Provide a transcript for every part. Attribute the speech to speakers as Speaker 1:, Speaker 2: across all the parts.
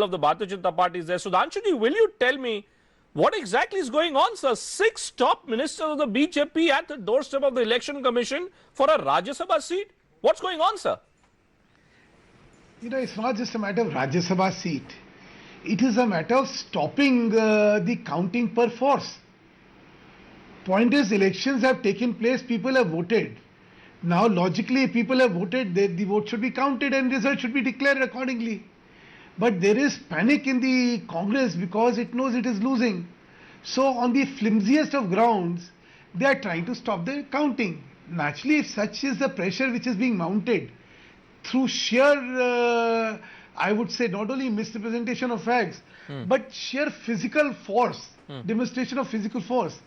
Speaker 1: of the Bharatiya Janata Party is there. Sudhanshu, will you tell me what exactly is going on, sir? 6 top ministers of the BJP at the doorstep of the Election Commission for a Rajya Sabha seat. What's going on, sir?
Speaker 2: You know, it's not just a matter of Rajya Sabha seat. It is a matter of stopping the counting per force. Point is, elections have taken place, people have voted. Now, logically, if people have voted, the vote should be counted and results should be declared accordingly. But there is panic in the Congress because it knows it is losing. So, on the flimsiest of grounds, they are trying to stop the counting. Naturally, if such is the pressure which is being mounted through sheer, I would say, not only misrepresentation of facts, but sheer physical force, demonstration of physical force,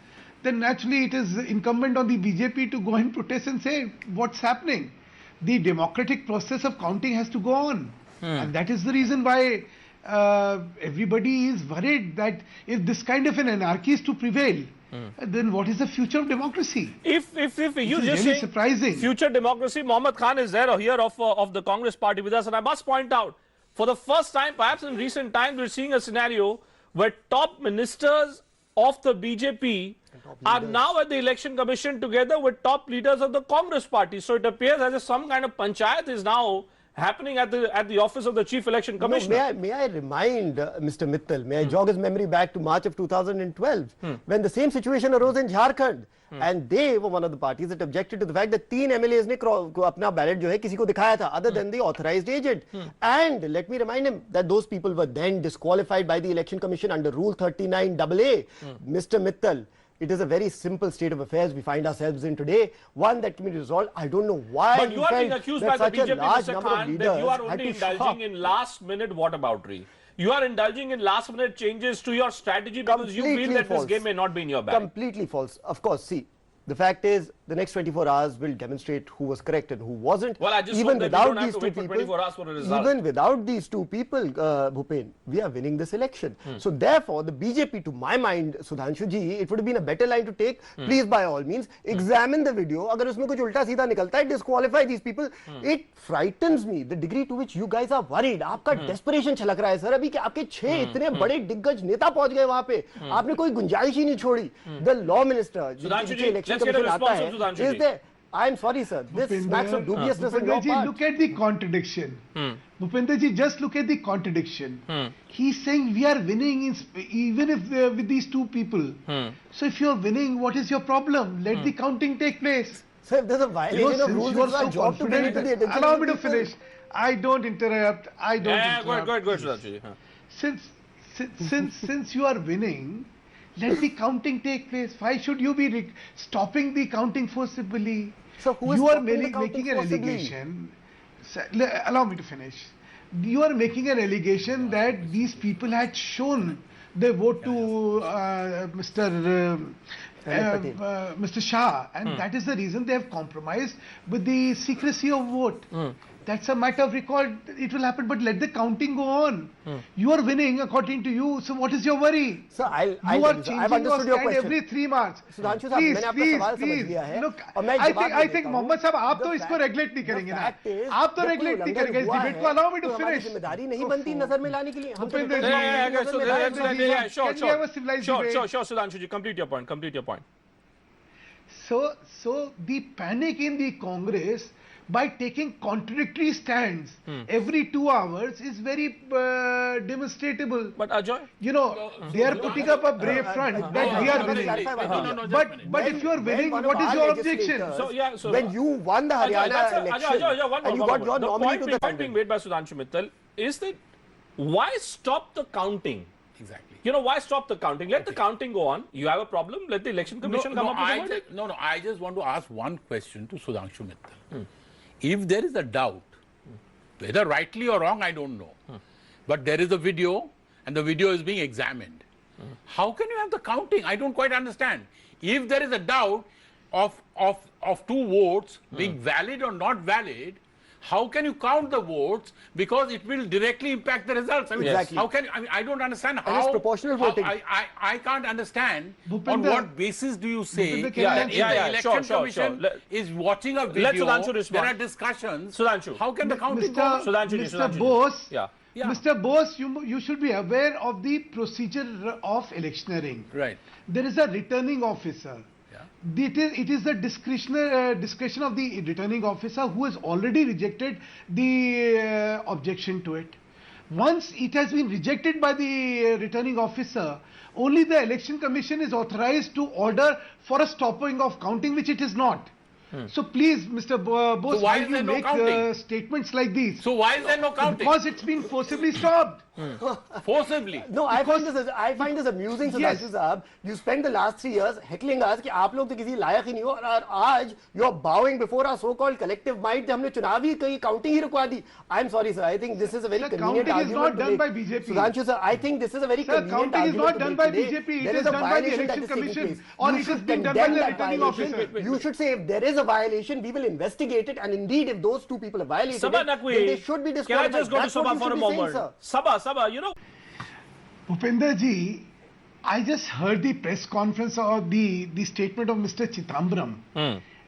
Speaker 2: then naturally it is incumbent on the BJP to go and protest and say what's happening. The democratic process of counting has to go on. And that is the reason why everybody is worried that if this kind of an anarchy is to prevail, then what is the future of democracy?
Speaker 1: If you just
Speaker 2: really surprising.
Speaker 1: Future democracy, Mohammad Khan is there here of the Congress party with us, and I must point out, for the first time, perhaps in recent times, we're seeing a scenario where top ministers of the BJP are now at the Election Commission together with top leaders of the Congress party. So it appears as if some kind of panchayat is now happening at the office of the Chief Election Commissioner.
Speaker 3: May I remind Mr. Mittal, may I jog his memory back to March of 2012, when the same situation arose in Jharkhand. And they were one of the parties that objected to the fact that 3 MLAs ने अपना ballot जो है किसी को दिखाया था, other than the authorized agent. And let me remind him that those people were then disqualified by the Election Commission under Rule 39AA. Mr. Mittal, it is a very simple state of affairs we find ourselves in today, one that can be resolved. I don't know why.
Speaker 1: But you are being accused by the BJP, Mr. Khan, that you are only indulging in last-minute whataboutery. You are indulging in last-minute changes to your strategy because you feel that this game may not be in your bag.
Speaker 3: Completely false. Of course, see, the fact is, the next 24 hours will demonstrate who was correct and who wasn't.
Speaker 1: Well, I just
Speaker 3: even
Speaker 1: hope that
Speaker 3: without these two people,
Speaker 1: 24 hours for a result.
Speaker 3: even without these two people, Bhupen, we are winning this election. So therefore, the BJP, to my mind, Sudhanshu ji, it would have been a better line to take. Please, by all means, examine the video. Agar usme kuch ulta seedha nikalta hai, disqualify these people. It frightens me the degree to which you guys are worried. आपका desperation छलक रहा है sir अभी कि आपके 6 इतने बड़े दिग्गज नेता पहुंच गए वहां पे. आपने कोई गुंजाइश ही नहीं छोड़ी. The law minister,
Speaker 1: Sudhanshu ji,
Speaker 3: election
Speaker 1: let's get a
Speaker 3: commission आता
Speaker 1: response
Speaker 3: है,
Speaker 1: from Sudhanshu
Speaker 3: is there? I'm sorry, sir. This smacks of dubiousness on your part.
Speaker 2: Look at the contradiction. Bhupender ji, just look at the contradiction. He's saying we are winning even if with these two people. So if you are winning, what is your problem? Let the counting take place.
Speaker 3: Sir, if there's a violation of rules, it's our job to bring it to the attention.
Speaker 2: Allow me to finish. I don't interrupt. I don't interrupt.
Speaker 1: Go ahead, Sudhanshu ji.
Speaker 2: Since you are winning, let the counting take place. Why should you be stopping the counting forcibly?
Speaker 3: So who is
Speaker 2: you are
Speaker 3: stopping the counting
Speaker 2: making an
Speaker 3: forcibly?
Speaker 2: allegation. Allow me to finish. You are making an allegation that these people had shown their vote to Mr. Shah, and that is the reason they have compromised with the secrecy of vote. That's a matter of record. It will happen, but let the counting go on. You are winning according to you. So what is your worry?
Speaker 3: Sir,
Speaker 2: you are changing your stand every 3 months.
Speaker 3: Sudhanshu साहब, मैंने आपका सवाल समझ लिया है.
Speaker 2: Look, I think Mohammed साहब आप तो इसको रेगुलेट नहीं करेंगे ना. आप तो रेगुलेट नहीं करेंगे इस डिबेट को. Allow me to finish.
Speaker 3: जिम्मेदारी नहीं बनती नजर में लाने के लिए.
Speaker 1: Sure, Sudhanshu ji, complete your point.
Speaker 2: So the panic in the Congress by taking contradictory stands every 2 hours is very demonstrable.
Speaker 1: But Ajoy,
Speaker 2: you know, they are putting up a brave front that we are winning. But if you are winning, what is your objection?
Speaker 1: So
Speaker 3: when you won the Haryana election and you got your nominee to the
Speaker 1: point being made by Sudhanshu Mittal is that why stop the counting?
Speaker 4: Exactly.
Speaker 1: You know, why stop the counting? Let the counting go on. You have a problem, let the Election Commission come up with a verdict.
Speaker 4: No, I just want to ask one question to Sudhanshu Mittal. If there is a doubt, whether rightly or wrong, I don't know, but there is a video and the video is being examined, how can you have the counting? I don't quite understand. If there is a doubt of 2 votes being valid or not valid, how can you count the votes? Because it will directly impact the results. I mean,
Speaker 3: Exactly.
Speaker 4: how can I don't understand how.
Speaker 3: And it's proportional voting.
Speaker 4: I can't understand
Speaker 2: Bhupender,
Speaker 4: on what basis do you say
Speaker 2: Bhupender,
Speaker 4: that if the Election
Speaker 1: sure.
Speaker 4: Commission is watching a
Speaker 1: Let
Speaker 4: video,
Speaker 1: Sudhanshu respond.
Speaker 4: there are discussions.
Speaker 1: Sudhanshu.
Speaker 4: How can the counting go on?
Speaker 1: Sudhanshu ji,
Speaker 2: Mr. Bose,
Speaker 1: Yeah.
Speaker 4: Yeah.
Speaker 2: Mr. Bose, you should be aware of the procedure of electioneering.
Speaker 4: Right.
Speaker 2: There is a returning officer.
Speaker 4: Yeah.
Speaker 2: It is the discretion of the returning officer who has already rejected the objection to it. Once it has been rejected by the returning officer, only the election commission is authorized to order for a stopping of counting, which it is not. So please, Mr. Bose,
Speaker 4: So why
Speaker 2: why
Speaker 4: is
Speaker 2: you
Speaker 4: there no
Speaker 2: make
Speaker 4: counting?
Speaker 2: statements like these?
Speaker 4: So why is there no counting?
Speaker 2: Because it's been forcibly stopped.
Speaker 4: Forcibly.
Speaker 3: No, I find this amusing,
Speaker 2: Yes.
Speaker 3: Sudhanshu Sahab. You spent the last 3 years heckling us कि आप लोग तो किसी लायक ही नहीं हो और आज you are bowing before our so-called collective might कि हमने चुनावी कहीं counting ही रुकवा दी. I'm sorry, sir. I think this is a very
Speaker 2: Sir,
Speaker 3: convenient
Speaker 2: counting is
Speaker 3: argument
Speaker 2: not
Speaker 3: to
Speaker 2: done
Speaker 3: make.
Speaker 2: by BJP.
Speaker 3: Sudhanshu sir, I think this is a very
Speaker 2: Sir,
Speaker 3: convenient
Speaker 2: counting is
Speaker 3: argument
Speaker 2: not
Speaker 3: to
Speaker 2: done
Speaker 3: make
Speaker 2: by
Speaker 3: today.
Speaker 2: BJP.
Speaker 3: There
Speaker 2: It
Speaker 3: is
Speaker 2: is
Speaker 3: a
Speaker 2: done by the
Speaker 3: violation that
Speaker 2: election
Speaker 3: is taking
Speaker 2: commission,
Speaker 3: place.
Speaker 2: or
Speaker 3: You
Speaker 2: it
Speaker 3: should
Speaker 2: has been done by
Speaker 3: condemn
Speaker 2: the
Speaker 3: that
Speaker 2: returning
Speaker 3: violation.
Speaker 2: officer.
Speaker 3: You should say if there is a violation, we will investigate it, and indeed, if those two people have violated
Speaker 1: Sabha
Speaker 3: it, then
Speaker 1: Naqvi,
Speaker 3: they should be
Speaker 1: can I
Speaker 3: disqualified.
Speaker 1: just go to
Speaker 3: That's what
Speaker 1: Sabha
Speaker 3: you
Speaker 1: for a
Speaker 3: should be saying,
Speaker 1: moment?
Speaker 3: sir.
Speaker 1: Sabha, you know.
Speaker 2: Bhupender ji, I just heard the press conference or the statement of Mr. Chitambram,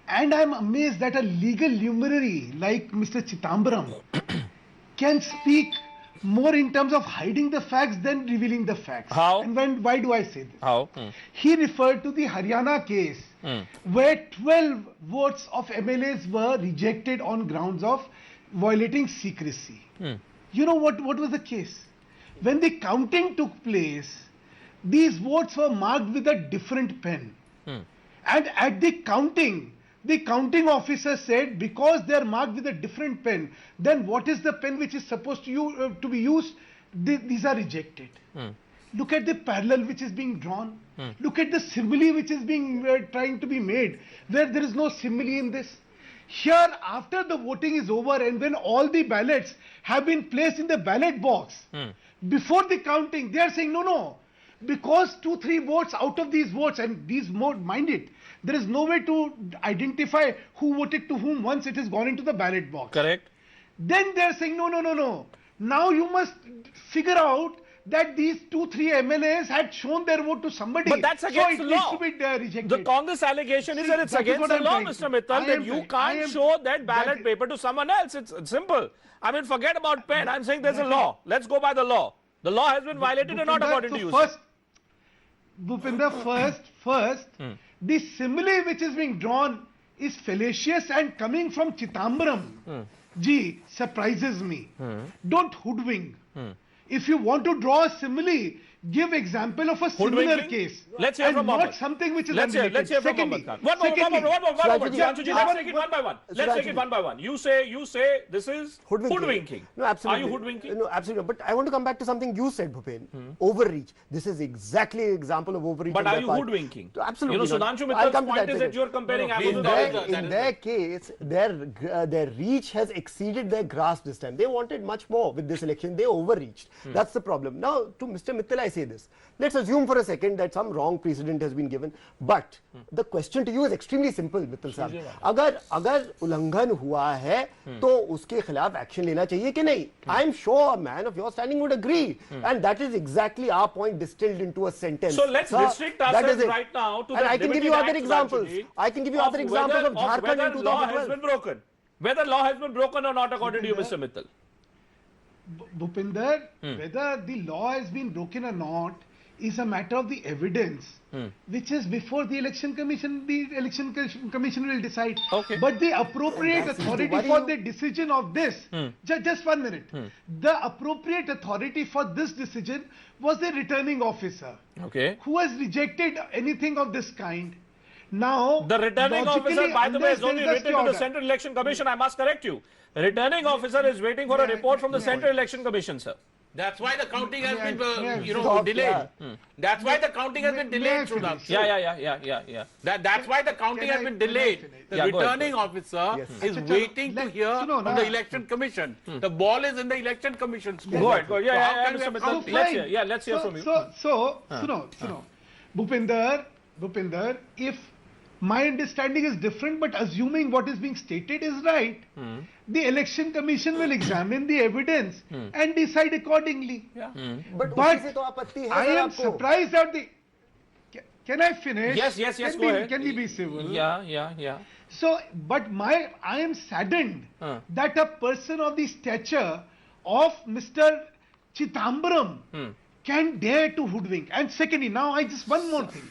Speaker 2: and I'm amazed that a legal luminary like Mr. Chitambram can speak more in terms of hiding the facts than revealing the facts.
Speaker 1: How?
Speaker 2: And why do I say this?
Speaker 1: How?
Speaker 2: He referred to the Haryana case where 12 votes of MLAs were rejected on grounds of violating secrecy. You know what was the case? When the counting took place, these votes were marked with a different pen. And at the counting officer said, because they are marked with a different pen, then what is the pen which is supposed to be used? These are rejected. Look at the parallel which is being drawn. Look at the simile which is being trying to be made, where there is no simile in this. Here, after the voting is over and when all the ballots have been placed in the ballot box, before the counting, they are saying, no, because 2-3 votes out of these votes, and these more, mind it, there is no way to identify who voted to whom once it has gone into the ballot box.
Speaker 1: Correct.
Speaker 2: Then they are saying, no. Now you must figure out that these 2-3 MLAs had shown their vote to somebody.
Speaker 1: But that's against
Speaker 2: so
Speaker 1: the
Speaker 2: it
Speaker 1: law.
Speaker 2: needs to be rejected.
Speaker 1: The Congress allegation is
Speaker 2: See,
Speaker 1: that it's
Speaker 2: that is
Speaker 1: against
Speaker 2: what
Speaker 1: the
Speaker 2: I'm
Speaker 1: law,
Speaker 2: trying
Speaker 1: Mr.
Speaker 2: to-
Speaker 1: Mittal, that you can't show that ballot paper to someone else. It's simple. I mean, forget about pen. I'm saying there's a law. Let's go by the law. The law has been violated and not
Speaker 2: Bhupinder,
Speaker 1: according to you.
Speaker 2: First, Bhupinder, first, the simile which is being drawn is fallacious and coming from Chitambram. Ji, surprises me. Don't hoodwink. If you want to draw a simile, give example of a similar
Speaker 1: Hoodwinking?
Speaker 2: case.
Speaker 1: Let's hear
Speaker 2: and
Speaker 1: from
Speaker 2: not
Speaker 1: Mohammed.
Speaker 2: something which is
Speaker 1: Let's hear
Speaker 2: unrelated.
Speaker 1: from Mohammed Khan. One more.
Speaker 3: Sudhanshu ji,
Speaker 1: Sudhanshu ji, let's take it one by one. Let's
Speaker 3: Sudhanshu
Speaker 1: take it
Speaker 3: ji.
Speaker 1: one by one. You say this is hoodwinking.
Speaker 3: No, absolutely.
Speaker 1: Are you hoodwinking?
Speaker 3: No, absolutely. But I want to come back to something you said, Bhupen. Overreach. This is exactly an example of overreach.
Speaker 1: But
Speaker 3: on
Speaker 1: are
Speaker 3: their
Speaker 1: you
Speaker 3: part.
Speaker 1: hoodwinking?
Speaker 3: Absolutely.
Speaker 1: You know,
Speaker 3: not.
Speaker 1: Sudhanshu
Speaker 3: I'll
Speaker 1: Mittal's
Speaker 3: come to
Speaker 1: point is that
Speaker 3: second.
Speaker 1: you're comparing
Speaker 4: No,
Speaker 1: apples
Speaker 4: please,
Speaker 1: with
Speaker 4: that
Speaker 1: oranges.
Speaker 4: is
Speaker 3: In their case, their reach has exceeded their grasp this time. They wanted much more with this election. They overreached. That's the problem. Now, to Mr. Mittal, I say this. Let's assume for a second that some wrong precedent has been given. But the question to you is extremely simple, Mittal साहब. अगर उल्लंघन हुआ है, तो उसके खिलाफ action लेना चाहिए कि नहीं? I'm sure a man of your standing would agree, and that is exactly our point distilled into a sentence.
Speaker 1: So let's
Speaker 3: Sir,
Speaker 1: restrict
Speaker 3: that
Speaker 1: ourselves
Speaker 3: is it.
Speaker 1: right now to
Speaker 3: And
Speaker 1: the
Speaker 3: I can give you
Speaker 1: limited
Speaker 3: other
Speaker 1: acts,
Speaker 3: examples.
Speaker 1: Sudhanshu ji,
Speaker 3: I can give you other examples of Jharkhand in
Speaker 1: whether law has
Speaker 3: 2012.
Speaker 1: been broken. Whether law has been broken or not, according to you, Mr. Mittal.
Speaker 2: Bhupinder, whether the law has been broken or not is a matter of the evidence, which is before the election commission. The election commission will decide.
Speaker 1: Okay.
Speaker 2: But the appropriate authority
Speaker 3: worry
Speaker 2: for
Speaker 3: you.
Speaker 2: the decision of this, just 1 minute, the appropriate authority for this decision was the returning officer,
Speaker 1: Okay.
Speaker 2: who has rejected anything of this kind. Now,
Speaker 1: The returning
Speaker 2: logically,
Speaker 1: officer, by the way,
Speaker 2: unless
Speaker 1: is only
Speaker 2: there is a
Speaker 1: written to the
Speaker 2: order-
Speaker 1: Central Election Commission. I must correct you. Returning officer is waiting for a report from the Central Election Commission, sir.
Speaker 4: That's why the counting has been,
Speaker 3: Stop,
Speaker 4: delayed.
Speaker 3: yeah.
Speaker 4: That's why the counting has been
Speaker 2: May I
Speaker 4: delayed,
Speaker 2: finish?
Speaker 4: Sudhanshu.
Speaker 1: Yeah.
Speaker 4: That's why the counting
Speaker 2: Can
Speaker 4: has
Speaker 2: I-
Speaker 4: been
Speaker 2: can I
Speaker 4: delayed.
Speaker 2: finish?
Speaker 4: The
Speaker 1: Yeah, go ahead,
Speaker 4: returning officer is
Speaker 2: Achha,
Speaker 4: waiting to
Speaker 2: let-
Speaker 4: hear
Speaker 2: Suno,
Speaker 4: from
Speaker 2: na.
Speaker 4: the election commission. The ball is in the election commission's court.
Speaker 1: Go ahead.
Speaker 4: So how
Speaker 1: Yeah,
Speaker 4: can we
Speaker 1: Mr.
Speaker 4: have
Speaker 1: Mittal.
Speaker 4: counting?
Speaker 1: Let's hear. Let's hear from you.
Speaker 2: Suno. Bhupinder, if my understanding is different, but assuming what is being stated is right, the election commission will examine the evidence and decide accordingly.
Speaker 3: But
Speaker 2: But
Speaker 3: उसी से तो आपत्ति है
Speaker 2: I
Speaker 3: sir
Speaker 2: am
Speaker 3: आपको.
Speaker 2: surprised at the. Can I finish?
Speaker 1: Yes,
Speaker 2: Can
Speaker 1: go
Speaker 2: we-
Speaker 1: ahead.
Speaker 2: Can we be civil?
Speaker 1: Yeah.
Speaker 2: So, but I am saddened that a person of the stature of Mr. Chithambaram can dare to hoodwink? And secondly, now I just one more thing.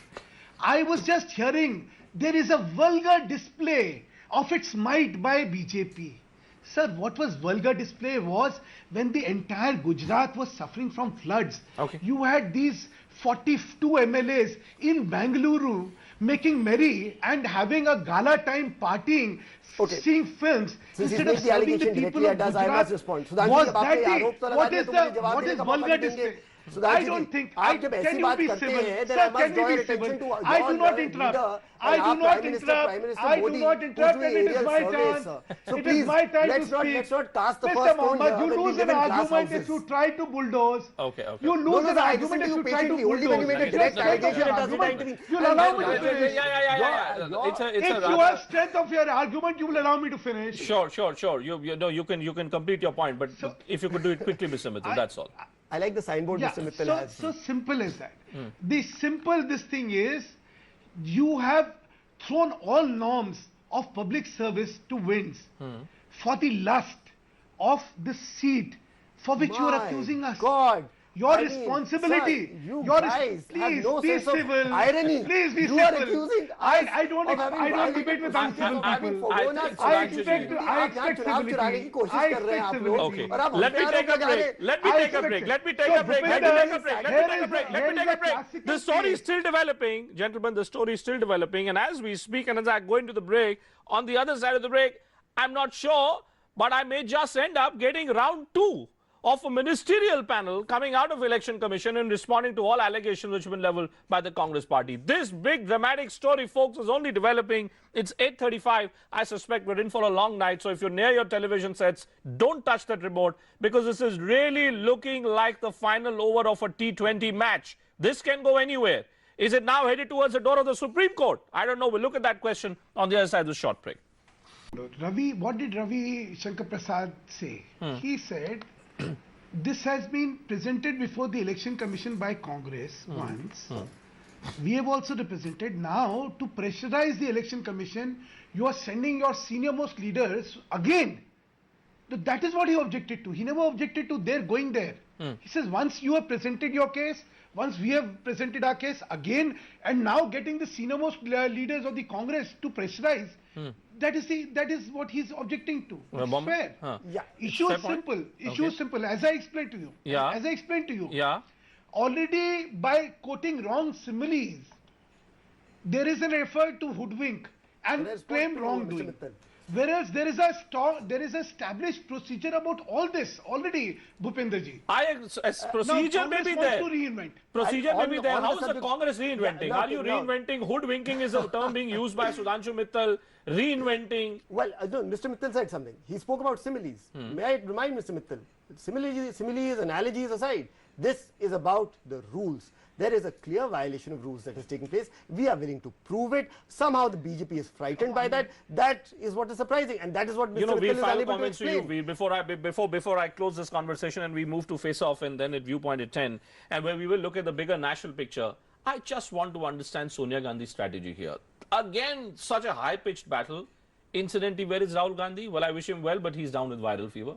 Speaker 2: I was just hearing there is a vulgar display of its might by BJP. Sir, what was vulgar display was when the entire Gujarat was suffering from floods.
Speaker 1: Okay.
Speaker 2: You had these 42 MLAs in Bengaluru making merry and having a gala time partying, seeing films
Speaker 3: Since
Speaker 2: instead
Speaker 3: he's
Speaker 2: of
Speaker 3: made the
Speaker 2: serving the
Speaker 3: allegation
Speaker 2: people
Speaker 3: directly,
Speaker 2: of
Speaker 3: does I must
Speaker 2: Gujarat.
Speaker 3: respond. Sudhanshu,
Speaker 2: Was
Speaker 3: जब आपने
Speaker 2: that
Speaker 3: आरोप तो
Speaker 2: the,
Speaker 3: लगा
Speaker 2: what
Speaker 3: दिया
Speaker 2: is
Speaker 3: तो
Speaker 2: the
Speaker 3: मुझे जवाब
Speaker 2: what
Speaker 3: देने
Speaker 2: is
Speaker 3: का मौका
Speaker 2: vulgar
Speaker 3: नहीं देंगे।
Speaker 2: display?
Speaker 3: Sudhanshu
Speaker 2: I
Speaker 3: ji,
Speaker 2: don't think
Speaker 3: आप जब
Speaker 2: can
Speaker 3: ऐसी
Speaker 2: you
Speaker 3: बात
Speaker 2: be
Speaker 3: करते
Speaker 2: civil?
Speaker 3: हैं, then
Speaker 2: Sir,
Speaker 3: I must
Speaker 2: can
Speaker 3: draw
Speaker 2: you
Speaker 3: your
Speaker 2: be
Speaker 3: attention
Speaker 2: civil?
Speaker 3: to
Speaker 2: I do
Speaker 3: your
Speaker 2: not
Speaker 3: leader
Speaker 2: interrupt.
Speaker 3: and
Speaker 2: I do
Speaker 3: our
Speaker 2: not
Speaker 3: Prime Minister,
Speaker 2: interrupt.
Speaker 3: Prime Minister
Speaker 2: I do
Speaker 3: Modi,
Speaker 2: not
Speaker 3: who's
Speaker 2: interrupt,
Speaker 3: doing
Speaker 2: and it is
Speaker 3: aerial
Speaker 2: my
Speaker 3: surveys,
Speaker 2: chance.
Speaker 3: sir. So
Speaker 2: It
Speaker 3: please,
Speaker 2: is my time to
Speaker 3: let's
Speaker 2: speak.
Speaker 3: not cast the
Speaker 2: Mr.
Speaker 3: first stone
Speaker 2: Mohammed,
Speaker 3: here
Speaker 2: you
Speaker 3: when we
Speaker 2: lose
Speaker 3: live
Speaker 2: an
Speaker 3: in glass
Speaker 2: argument if
Speaker 3: houses.
Speaker 2: you try to bulldoze.
Speaker 1: Okay, okay.
Speaker 2: You lose an
Speaker 3: I
Speaker 2: argument
Speaker 3: listen
Speaker 2: if
Speaker 3: to
Speaker 2: you
Speaker 3: you
Speaker 2: try to
Speaker 3: patiently. Only when you make a
Speaker 2: bulldoze.
Speaker 3: direct
Speaker 2: Just strength of
Speaker 3: allegation
Speaker 2: your
Speaker 3: does it
Speaker 2: argument.
Speaker 3: intervene.
Speaker 2: You'll
Speaker 3: And
Speaker 2: allow me
Speaker 3: then-
Speaker 2: to finish.
Speaker 1: Yeah. It's a
Speaker 2: If you
Speaker 1: rather-
Speaker 2: have strength of your argument, you will allow me to finish.
Speaker 1: Sure. You can complete your point, but if you could do it quickly, Mr. Mittal, that's all.
Speaker 3: I like the signboard Mr. Mittal has.
Speaker 2: So simple as that. This thing is, you have thrown all norms of public service to winds for the lust of the seat for which you are
Speaker 3: My
Speaker 2: accusing us.
Speaker 3: God.
Speaker 2: Your
Speaker 3: I mean,
Speaker 2: responsibility.
Speaker 3: sir, you
Speaker 2: your
Speaker 3: guys
Speaker 2: please
Speaker 3: have no
Speaker 2: be
Speaker 3: sense of
Speaker 2: civil.
Speaker 3: irony.
Speaker 2: Please be
Speaker 3: You
Speaker 2: civil.
Speaker 3: are accusing us
Speaker 2: I don't
Speaker 3: of having
Speaker 2: debate with
Speaker 3: violated
Speaker 2: uncivil
Speaker 3: procedures,
Speaker 2: people.
Speaker 3: of having
Speaker 1: I
Speaker 3: forgone our
Speaker 1: think
Speaker 3: civility.
Speaker 1: Sudhanshu
Speaker 2: I
Speaker 3: आप यहाँ
Speaker 2: expect
Speaker 3: चुनाव चुराने की
Speaker 2: civility.
Speaker 3: कोशिश
Speaker 2: I
Speaker 3: कर रहे हैं आप
Speaker 2: expect
Speaker 3: लोग
Speaker 1: Okay.
Speaker 3: और आप
Speaker 1: Let me
Speaker 3: हमें
Speaker 1: take a
Speaker 3: आरोप लगा रहे
Speaker 1: break.
Speaker 3: हैं।
Speaker 1: Let me take a break. Let me take a break. Let me take a break. The story is still developing, gentlemen. The story is still developing, and as we speak, and as I go into the break, on the other side of the break, I'm not sure, but I may just end up getting round 2 of a ministerial panel coming out of Election Commission and responding to all allegations which have been leveled by the Congress party. This big dramatic story, folks, is only developing. It's 8:35. I suspect we're in for a long night. So if you're near your television sets, don't touch that remote, because this is really looking like the final over of a T20 match. This can go anywhere. Is it now headed towards the door of the Supreme Court? I don't know. We'll look at that question on the other side of the short break.
Speaker 2: Ravi, what did Ravi Shankar Prasad say? He said, this has been presented before the Election Commission by Congress once. We have also represented. Now, to pressurize the Election Commission, you are sending your senior most leaders again. That is what he objected to. He never objected to their going there. He says, once you have presented your case, once we have presented our case again, and now getting the senior most leaders of the Congress to pressurize, that is what he's objecting to. It's fair.
Speaker 3: Yeah.
Speaker 2: Issue
Speaker 1: Fair
Speaker 2: is
Speaker 1: point.
Speaker 2: simple. Issue is simple. As I explained to you.
Speaker 1: Yeah.
Speaker 2: As I explained to you.
Speaker 1: Yeah.
Speaker 2: Already by quoting wrong similes, there is an effort to hoodwink and
Speaker 3: Let's
Speaker 2: claim
Speaker 3: put to
Speaker 2: wrongdoing.
Speaker 3: Mr. Mittal.
Speaker 2: Whereas there is established procedure about all this already, Bhupender ji.
Speaker 1: Procedure
Speaker 2: Now,
Speaker 1: may be
Speaker 2: Congress wants
Speaker 1: there.
Speaker 2: to reinvent.
Speaker 1: Procedure may be there.
Speaker 3: on the
Speaker 1: How is the
Speaker 3: subject-
Speaker 1: Congress reinventing?
Speaker 3: Yeah,
Speaker 1: Are you
Speaker 3: no.
Speaker 1: reinventing? Hoodwinking is a term being used by Sudhanshu Mittal. Reinventing.
Speaker 3: Well, no, Mr. Mittal said something. He spoke about similes. May I remind Mr. Mittal, similes, analogies aside, this is about the rules. There is a clear violation of rules that is taking place. We are willing to prove it. Somehow the BJP is frightened by that. That is what is surprising, and that is what Mr.
Speaker 1: You know,
Speaker 3: Mittal
Speaker 1: we'll
Speaker 3: is
Speaker 1: final
Speaker 3: unable to
Speaker 1: comments to you
Speaker 3: explain.
Speaker 1: before I close this conversation and we move to face off and then at viewpoint at 10, and where we will look at the bigger national picture. I just want to understand Sonia Gandhi's strategy here. Again, such a high-pitched battle. Incidentally, where is Rahul Gandhi? Well, I wish him well, but he's down with viral fever.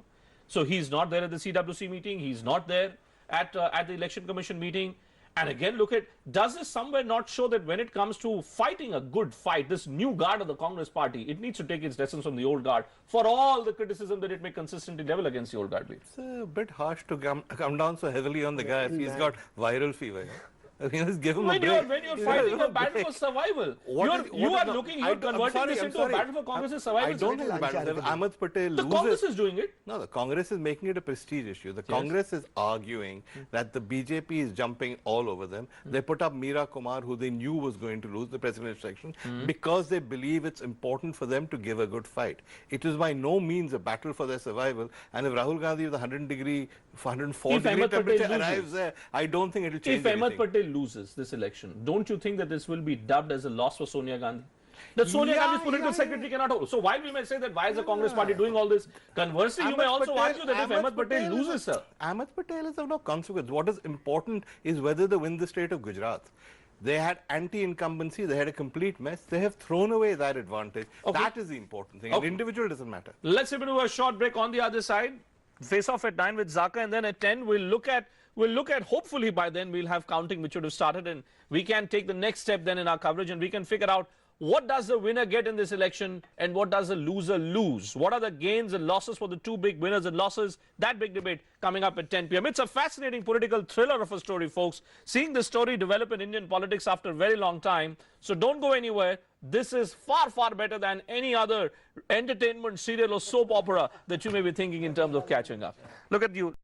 Speaker 1: So he's not there at the CWC meeting. He's not there at the Election Commission meeting. And again, look at, does this somewhere not show that when it comes to fighting a good fight, this new guard of the Congress party, it needs to take its lessons from the old guard for all the criticism that it may consistently level against the old guard?
Speaker 5: It's a bit harsh to come down so heavily on the guy if he's got viral fever. Yeah? I mean, just give him a break.
Speaker 1: When you're fighting a battle for survival, you're converting this into a battle for Congress's survival.
Speaker 5: I don't think it's a battle. If Ahmed Patel loses,
Speaker 1: the Congress is doing it.
Speaker 5: No, the Congress is making it a prestige issue. The Congress is arguing that the BJP is jumping all over them. They put up Meera Kumar, who they knew was going to lose the presidential election, because they believe it's important for them to give a good fight. It is by no means a battle for their survival. And if Rahul Gandhi with 104 degree temperature arrives there, I don't think it will change
Speaker 1: If Ahmed
Speaker 5: anything.
Speaker 1: Patel loses this election, don't you think that this will be dubbed as a loss for Sonia Gandhi? That Sonia Gandhi's political secretary cannot hold. So while we may say that why is the Congress party doing all this, conversely, you may also argue that if Ahmed Patel loses, sir.
Speaker 5: Ahmed Patel is of no consequence. What is important is whether they win the state of Gujarat. They had anti-incumbency, they had a complete mess. They have thrown away that advantage.
Speaker 1: Okay.
Speaker 5: That is the important thing.
Speaker 1: Okay.
Speaker 5: An individual doesn't matter.
Speaker 1: Let's do a short break. On the other side, face off at 9 with Zaka, and then at 10 we'll look at hopefully by then we'll have counting which would have started, and we can take the next step then in our coverage, and we can figure out what does the winner get in this election and what does the loser lose. What are the gains and losses for the two big winners and losses? That big debate coming up at 10 p.m. It's a fascinating political thriller of a story, folks. Seeing this story develop in Indian politics after a very long time. So don't go anywhere. This is far, far better than any other entertainment serial or soap opera that you may be thinking in terms of catching up. Look at you.